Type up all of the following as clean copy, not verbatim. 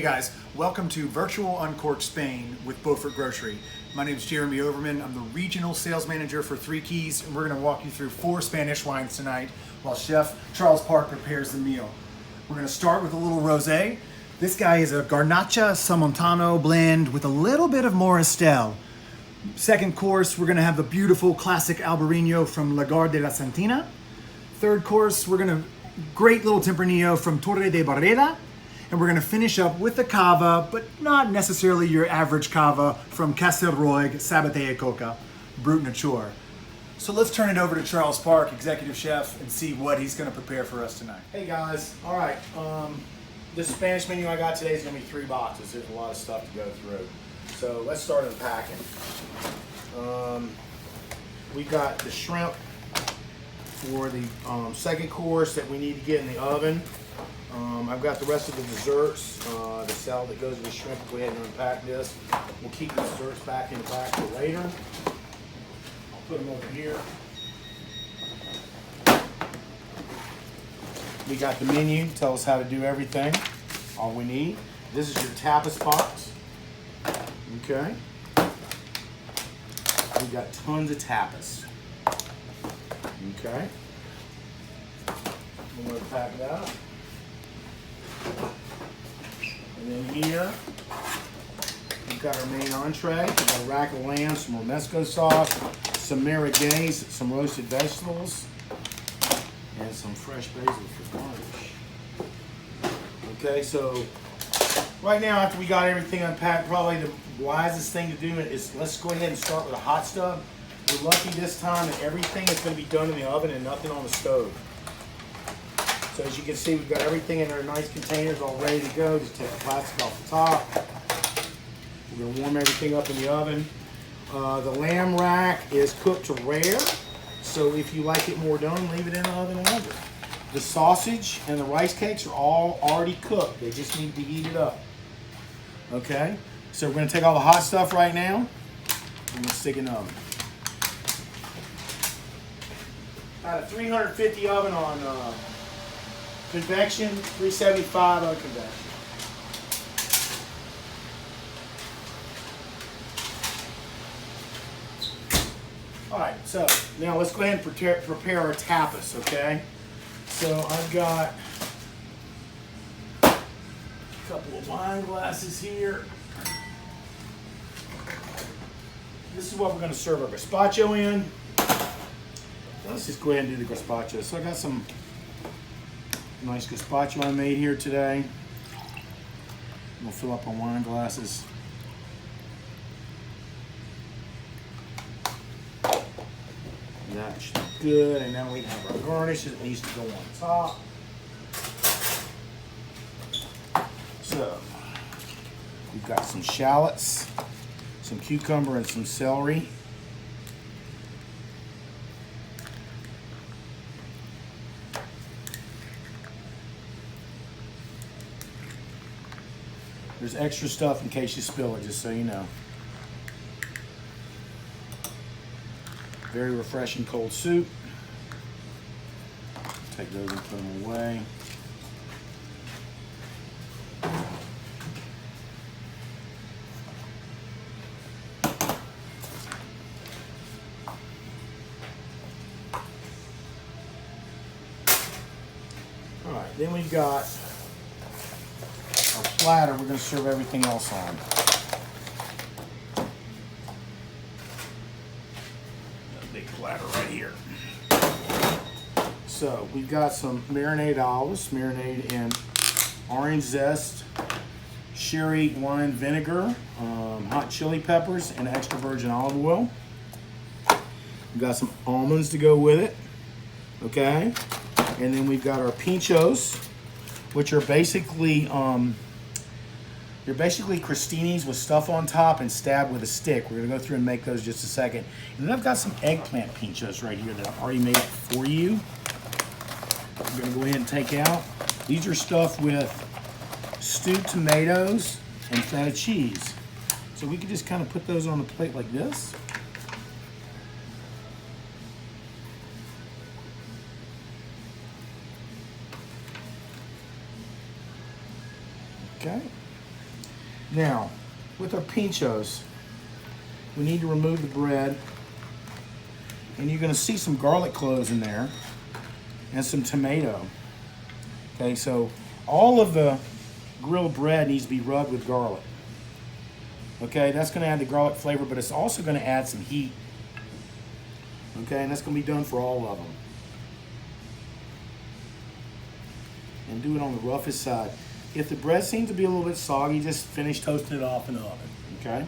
Hey guys, welcome to Virtual Uncorked Spain with Beaufort Grocery. My name is Jeremy Overman. I'm the Regional Sales Manager for Three Keys, and we're going to walk you through 4 Spanish wines tonight while Chef Charles Park prepares the meal. We're going to start with a little rosé. This guy is a Garnacha Salmontano blend with a little bit of Moristel. Second course, we're going to have the beautiful classic Albarino from Lagar de la Santina. Third course, we're going to great little Tempranillo from Torre de Barreda. And we're going to finish up with the cava, but not necessarily your average cava from Castelroig, Sabate e Coca, Brut Nature. So let's turn it over to Charles Park, Executive Chef, and see what he's going to prepare for us tonight. Hey guys, all right. This Spanish menu I got today is going to be 3 boxes. There's a lot of stuff to go through. So let's start unpacking. We got the shrimp for the second course that we need to get in the oven. I've got the rest of the desserts, the salad that goes with the shrimp. Go ahead and unpack this. We'll keep the desserts back in the back for later. I'll put them over here. We got the menu, tell us how to do everything, all we need. This is your tapas box, okay? We got tons of tapas, okay? I'm gonna pack it out. And then here, we've got our main entree. We've got a rack of lamb, some romesco sauce, some merguez, some roasted vegetables, and some fresh basil for garnish. Okay, so right now after we got everything unpacked, probably the wisest thing to do is let's go ahead and start with the hot stuff. We're lucky this time that everything is going to be done in the oven and nothing on the stove. So as you can see, we've got everything in our nice containers all ready to go. Just take the plastic off the top. We're going to warm everything up in the oven. The lamb rack is cooked to rare, so if you like it more done, leave it in the oven longer. The sausage and the rice cakes are all already cooked. They just need to heat it up. Okay, so we're going to take all the hot stuff right now. We're going to stick it in the oven. Got a 350 oven on convection, 375 on convection. All right, so now let's go ahead and prepare our tapas, okay? So I've got a couple of wine glasses here. This is what we're going to serve our gazpacho in. Let's just go ahead and do the gazpacho. So I got some nice gazpacho I made here today. We'll fill up our wine glasses. That should be good. And then we have our garnish that needs to go on top. So we've got some shallots, some cucumber, and some celery. There's extra stuff in case you spill it, just so you know. Very refreshing cold soup. Take those and put them away. All right, then we've got platter we're going to serve everything else on. A big platter right here. So we've got some marinade olives, marinade in orange zest, sherry wine vinegar, hot chili peppers, and extra virgin olive oil. We've got some almonds to go with it. Okay, and then we've got our pinchos, which are basically they're basically crostinis with stuff on top and stabbed with a stick. We're going to go through and make those just a second. And then I've got some eggplant pinchos right here that I've already made up for you. I'm going to go ahead and take out. These are stuffed with stewed tomatoes and feta cheese. So we can just kind of put those on the plate like this. Okay. Now, with our pinchos, we need to remove the bread. And you're gonna see some garlic cloves in there and some tomato. Okay, so all of the grilled bread needs to be rubbed with garlic. Okay, that's gonna add the garlic flavor, but it's also gonna add some heat. Okay, and that's gonna be done for all of them. And do it on the roughest side. If the bread seems to be a little bit soggy, just finish toasting it off in the oven, okay?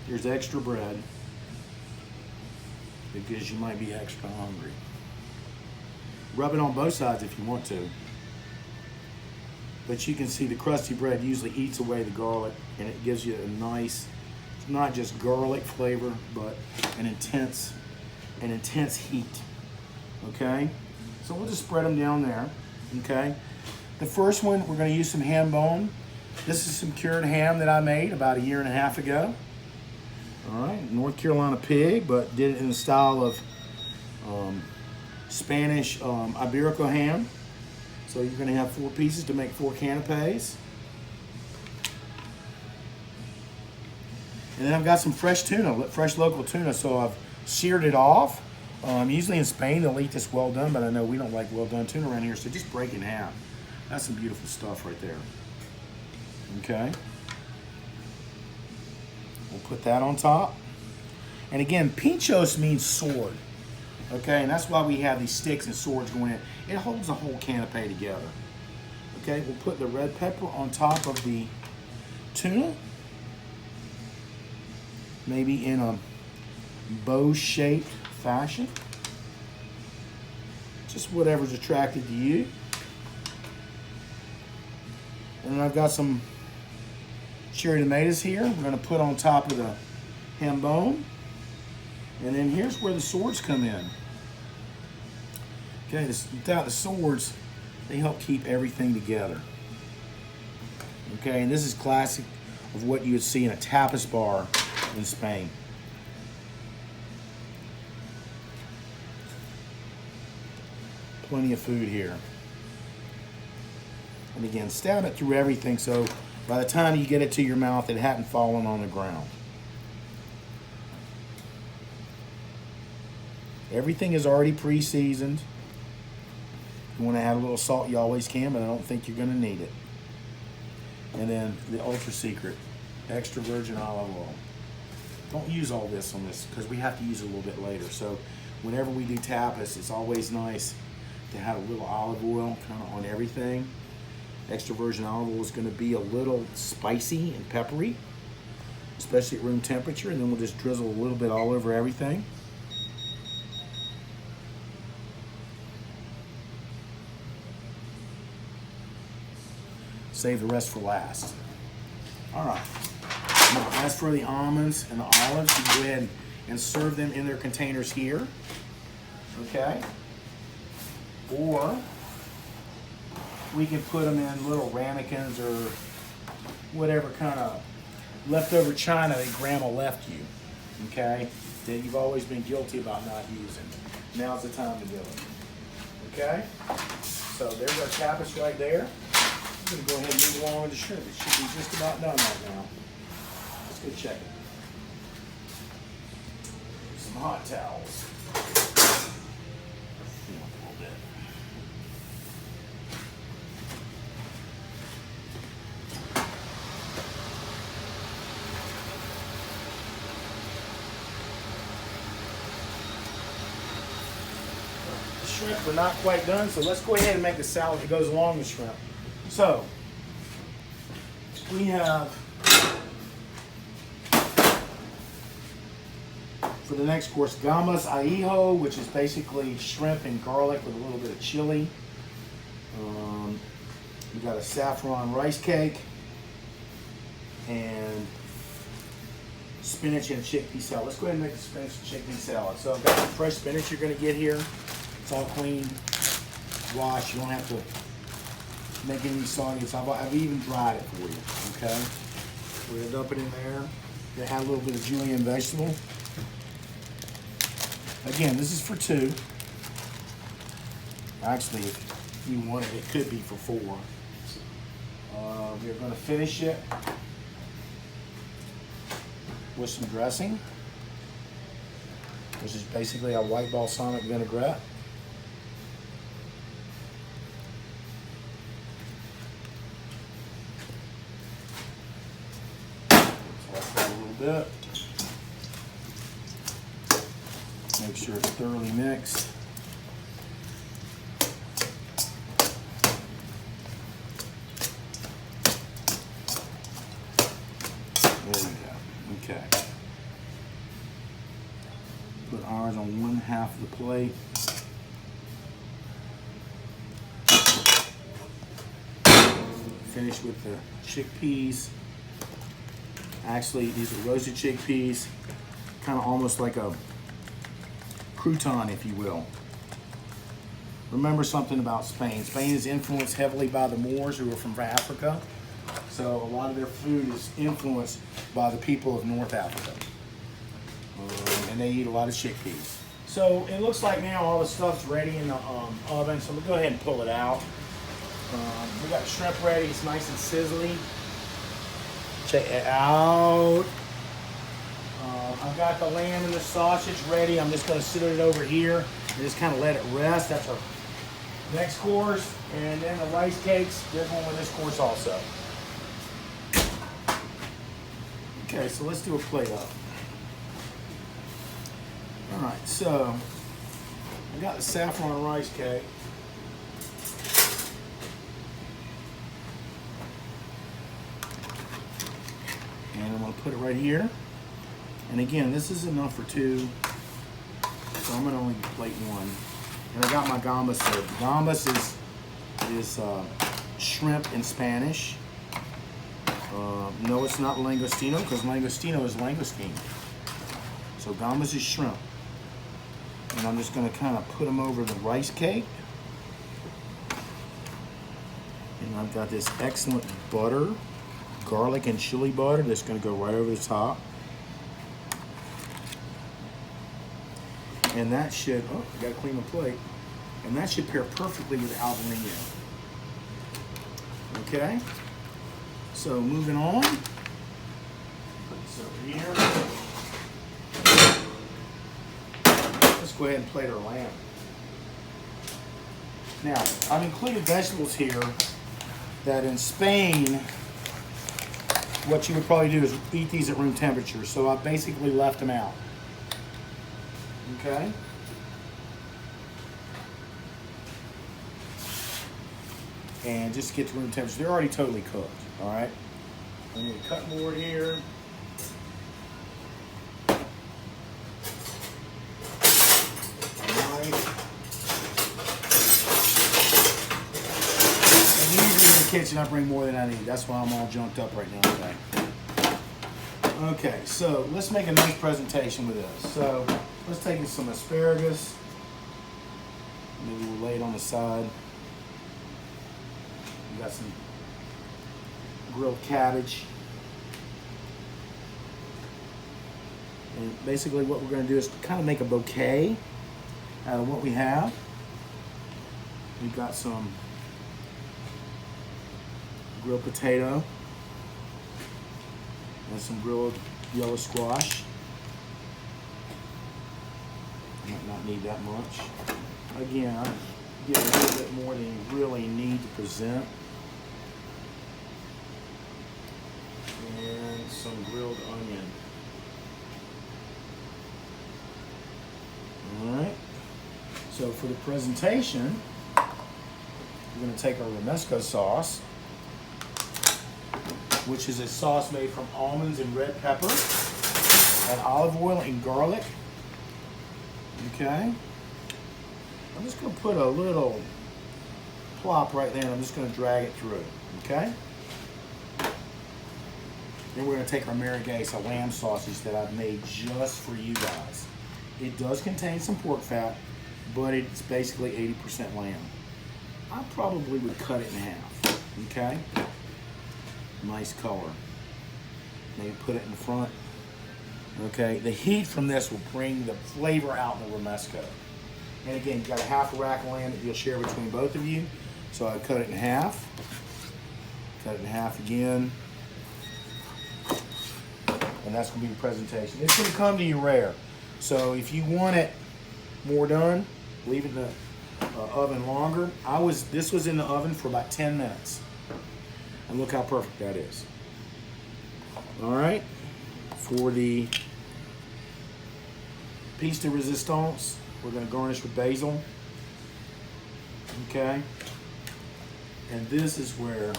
Here's extra bread because you might be extra hungry. Rub it on both sides if you want to. But you can see the crusty bread usually eats away the garlic, and it gives you a nice, it's not just garlic flavor, but an intense heat, okay? So we'll just spread them down there, okay? The first one, we're gonna use some ham bone. This is some cured ham that I made about 1.5 years ago. All right, North Carolina pig, but did it in the style of Spanish Iberico ham. So you're gonna have 4 pieces to make 4 canapes. And then I've got some fresh tuna, fresh local tuna, so I've seared it off. Usually in Spain they'll eat this well done, but I know we don't like well done tuna around here, so just break it in half. That's some beautiful stuff right there. Okay. We'll put that on top. And again, pinchos means sword. Okay, and that's why we have these sticks and swords going in. It holds the whole canapé together. Okay, we'll put the red pepper on top of the tuna. Maybe in a bow-shaped fashion. Just whatever's attractive to you. And then I've got some cherry tomatoes here. We're going to put on top of the ham bone. And then here's where the swords come in. Okay, without the swords, they help keep everything together. Okay, and this is classic of what you would see in a tapas bar in Spain. Plenty of food here. And again, stab it through everything so by the time you get it to your mouth, it hadn't fallen on the ground. Everything is already pre-seasoned. If you want to add a little salt, you always can, but I don't think you're going to need it. And then the ultra secret, extra virgin olive oil. Don't use all this on this because we have to use it a little bit later. So whenever we do tapas, it's always nice to have a little olive oil kind of on everything. Extra virgin olive oil is going to be a little spicy and peppery, especially at room temperature, and then we'll just drizzle a little bit all over everything. Save the rest for last. All right. Now, as for the almonds and the olives, you go ahead and serve them in their containers here. Okay? Or we can put them in little ramekins or whatever kind of leftover china that grandma left you. Okay? That you've always been guilty about not using. Now's the time to do it. Okay? So there's our tapas right there. I'm going to go ahead and move along with the shrimp. It should be just about done right now. Let's go check it. Some hot towels. A little bit. The shrimp are not quite done, so let's go ahead and make the salad that goes along with shrimp. So, we have, for the next course, gambas ahijo, which is basically shrimp and garlic with a little bit of chili. We got a saffron rice cake and spinach and chickpea salad. Let's go ahead and make the spinach and chickpea salad. So I've got some fresh spinach you're going to get here. It's all clean, washed. You don't have to make any soggy. I've even dried it for you, okay? We're gonna dump it in there. Gonna add a little bit of julienne vegetable. Again, this is for 2. Actually, if you want it, it could be for 4. We're going to finish it with some dressing, which is basically a white balsamic vinaigrette. Slice that a little bit. Make sure it's thoroughly mixed. There we go. Okay. Put ours on one half of the plate. Finish with the chickpeas. Actually, these are roasted chickpeas, kind of almost like a crouton, if you will. Remember something about Spain. Spain is influenced heavily by the Moors, who are from Africa. So a lot of their food is influenced by the people of North Africa. And they eat a lot of chickpeas. So it looks like now all the stuff's ready in the oven. So we'll go ahead and pull it out. We got the shrimp ready. It's nice and sizzly. Check it out. I've got the lamb and the sausage ready. I'm just going to sit it over here and just kind of let it rest. That's our next course. And then the rice cakes, there's one with this course also. Okay, so let's do a plate up. All right, so I got the saffron rice cake. And I'm going to put it right here. And again, this is enough for two, so I'm going to only plate one. And I got my gambas served. Gambas is shrimp in Spanish. No, it's not langostino, because langostino is langoustine. So gambas is shrimp. And I'm just going to kind of put them over the rice cake. And I've got this excellent butter, garlic and chili butter that's going to go right over the top. And that should, oh, I got to clean my plate. And that should pair perfectly with albariño. Okay? So moving on. Put this over here. Let's go ahead and plate our lamb. Now, I've included vegetables here that in Spain, what you would probably do is eat these at room temperature. So I basically left them out. Okay? And just get to room temperature. They're already totally cooked, all right? I need a cut board here. And usually in the kitchen I bring more than I need. That's why I'm all junked up right now today. Okay, so let's make a nice presentation with this. So let's take some asparagus. Maybe we'll lay it on the side. We got some grilled cabbage. And basically what we're going to do is kind of make a bouquet out of what we have. We've got some grilled potato and some grilled yellow squash. Might not need that much. Again, I get a little bit more than you really need to present. And some grilled onion. Alright, so for the presentation, we're going to take our romesco sauce, which is a sauce made from almonds and red pepper and olive oil and garlic. Okay, I'm just going to put a little plop right there and I'm just going to drag it through. Okay, then we're going to take our merguez, a lamb sausage that I've made just for you guys. It does contain some pork fat, but it's basically 80% lamb. I probably would cut it in half, okay? Nice color. Maybe put it in the front. Okay, the heat from this will bring the flavor out in the romesco. And again, you've got a half a rack of lamb that you'll share between both of you. So I cut it in half. Cut it in half again. And that's gonna be the presentation. It's gonna come to you rare. So if you want it more done, leave it in the oven longer. This was in the oven for about 10 minutes. And look how perfect that is. All right, for the piece de resistance, we're gonna garnish with basil. Okay, and this is where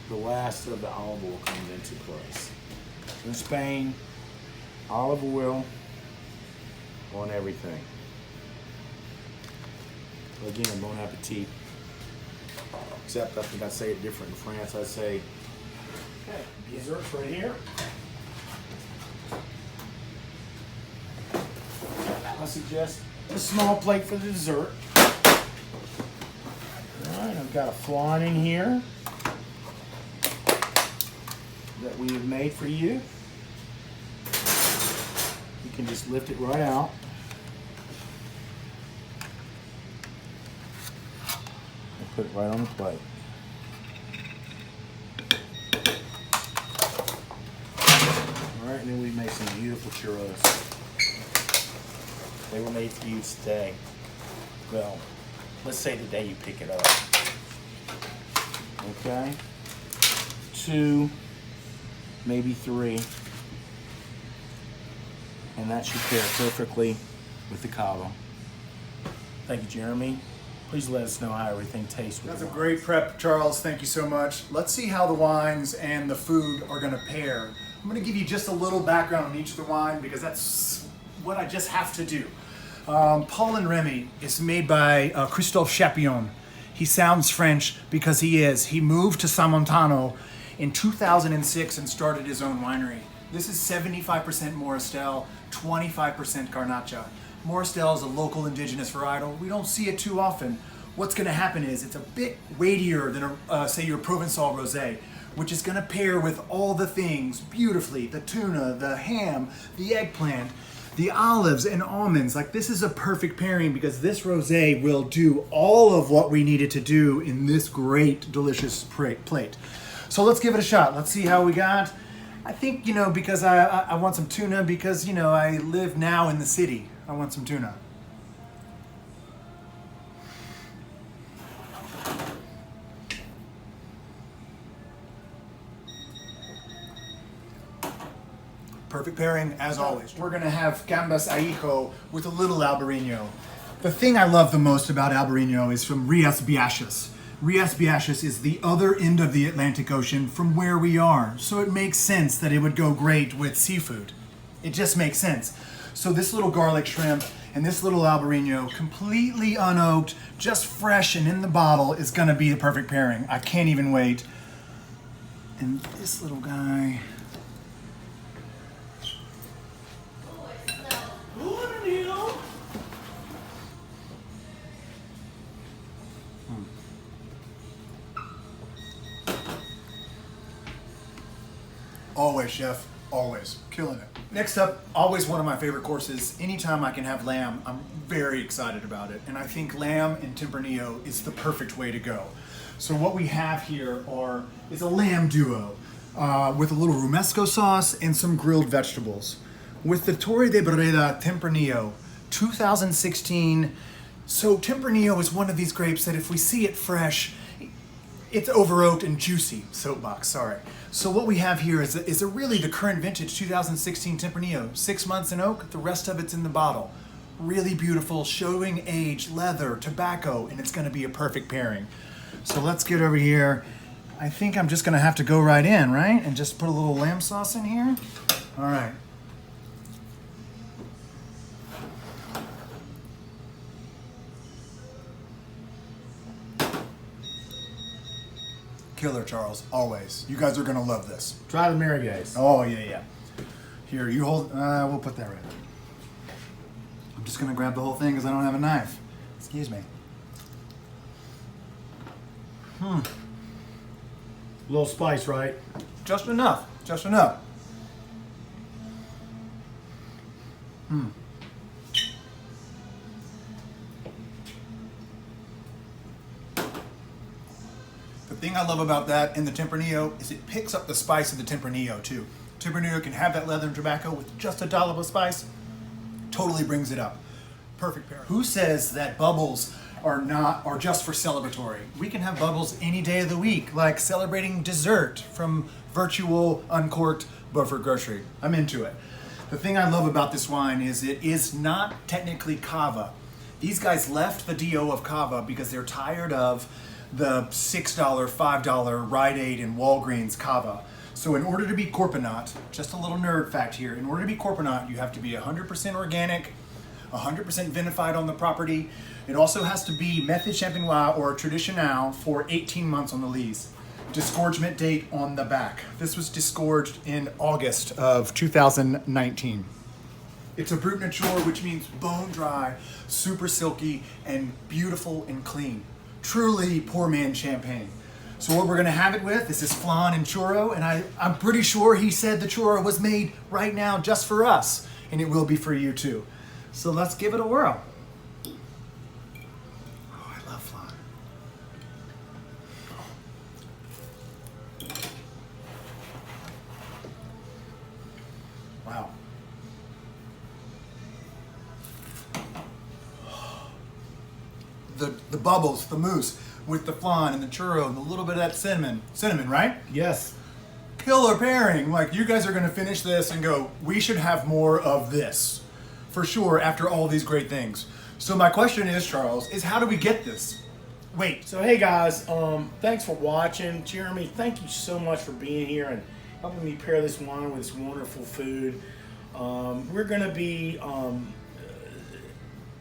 the last of the olive oil comes into place. In Spain, olive oil on everything. Again, bon appetit. Except I think I say it different in France. I say, okay, desserts right here. I suggest a small plate for the dessert. All right, I've got a flan in here that we have made for you. You can just lift it right out. And put it right on the plate. All right, and then we make some beautiful churros. They were made for you today. Well, let's say the day you pick it up. Okay. 2, maybe 3. And that should pair perfectly with the cava. Thank you, Jeremy. Please let us know how everything tastes with That's the a wine. great prep, Charles. Thank you so much. Let's see how the wines and the food are going to pair. I'm going to give you just a little background on each of the wine because that's what I just have to do. Paul and Remy is made by Christophe Chapillon. He sounds French because he is. He moved to Samontano in 2006 and started his own winery. This is 75% Moristel, 25% Garnacha. Moristel is a local indigenous varietal. We don't see it too often. What's going to happen is it's a bit weightier than, say, your Provençal Rosé, which is going to pair with all the things beautifully. The tuna, the ham, the eggplant, the olives and almonds. Like, this is a perfect pairing because this rosé will do all of what we needed to do in this great, delicious plate. So let's give it a shot. Let's see how we got. I think, because I want some tuna because, I live now in the city. I want some tuna. Perfect pairing, as always. We're gonna have gambas ahijo with a little albarino. The thing I love the most about albarino is from Rias Baixas. Rias Baixas is the other end of the Atlantic Ocean from where we are, so it makes sense that it would go great with seafood. It just makes sense. So this little garlic shrimp and this little albarino, completely unoaked, just fresh and in the bottle, is gonna be the perfect pairing. I can't even wait. And this little guy. Always, chef. Always. Killing it. Next up, always one of my favorite courses. Anytime I can have lamb, I'm very excited about it. And I think lamb and Tempranillo is the perfect way to go. So what we have here is a lamb duo with a little romesco sauce and some grilled vegetables. With the Torre de Breda Tempranillo 2016. So Tempranillo is one of these grapes that if we see it fresh, it's over oaked and juicy. Soapbox, sorry. So what we have here is a really the current vintage 2016 Tempranillo. 6 months in oak, the rest of it's in the bottle. Really beautiful, showing age, leather, tobacco, and it's gonna be a perfect pairing. So let's get over here. I think I'm just gonna have to go right in, right? And just put a little lamb sauce in here. All right. Killer, Charles, always. You guys are gonna love this. Try the Marigues. Oh, yeah. Here, you hold, we'll put that right there. I'm just gonna grab the whole thing because I don't have a knife. Excuse me. A little spice, right? Just enough, just enough. The thing I love about that in the Tempranillo is it picks up the spice of the Tempranillo too. Tempranillo can have that leather tobacco with just a dollop of spice. Totally brings it up. Perfect pair. Who says that bubbles are just for celebratory? We can have bubbles any day of the week, like celebrating dessert from Virtual Uncorked Beaufort Grocery. I'm into it. The thing I love about this wine is it is not technically cava. These guys left the DO of cava because they're tired of the $6, $5 Rite Aid and Walgreens cava. So in order to be Corpinat, just a little nerd fact here, in order to be Corpinat, you have to be 100% organic, 100% vinified on the property. It also has to be Method Champenois or Traditionnel for 18 months on the lease. Disgorgement date on the back. This was disgorged in August of 2019. It's a Brut Nature, which means bone dry, super silky, and beautiful and clean. Truly poor man champagne. So what we're gonna have it with, this is flan and churro, and I'm pretty sure he said the churro was made right now just for us, and it will be for you too. So let's give it a whirl. Oh, I love flan. Wow. The bubbles, the mousse, with the flan and the churro and a little bit of that cinnamon. Cinnamon, right? Yes. Killer pairing. Like, you guys are gonna finish this and go, we should have more of this. For sure, after all these great things. So my question is, Charles, is how do we get this? Wait. So hey guys, thanks for watching. Jeremy, thank you so much for being here and helping me pair this wine with this wonderful food. We're gonna be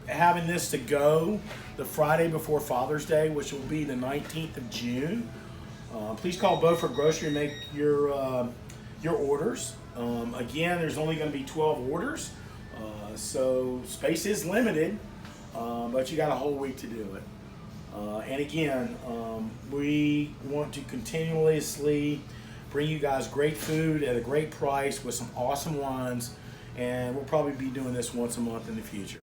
having this to go the Friday before Father's Day, which will be the 19th of June. Please call Beaufort Grocery and make your orders. Again, there's only going to be 12 orders, so space is limited, but you got a whole week to do it. And again, we want to continuously bring you guys great food at a great price with some awesome wines, and we'll probably be doing this once a month in the future.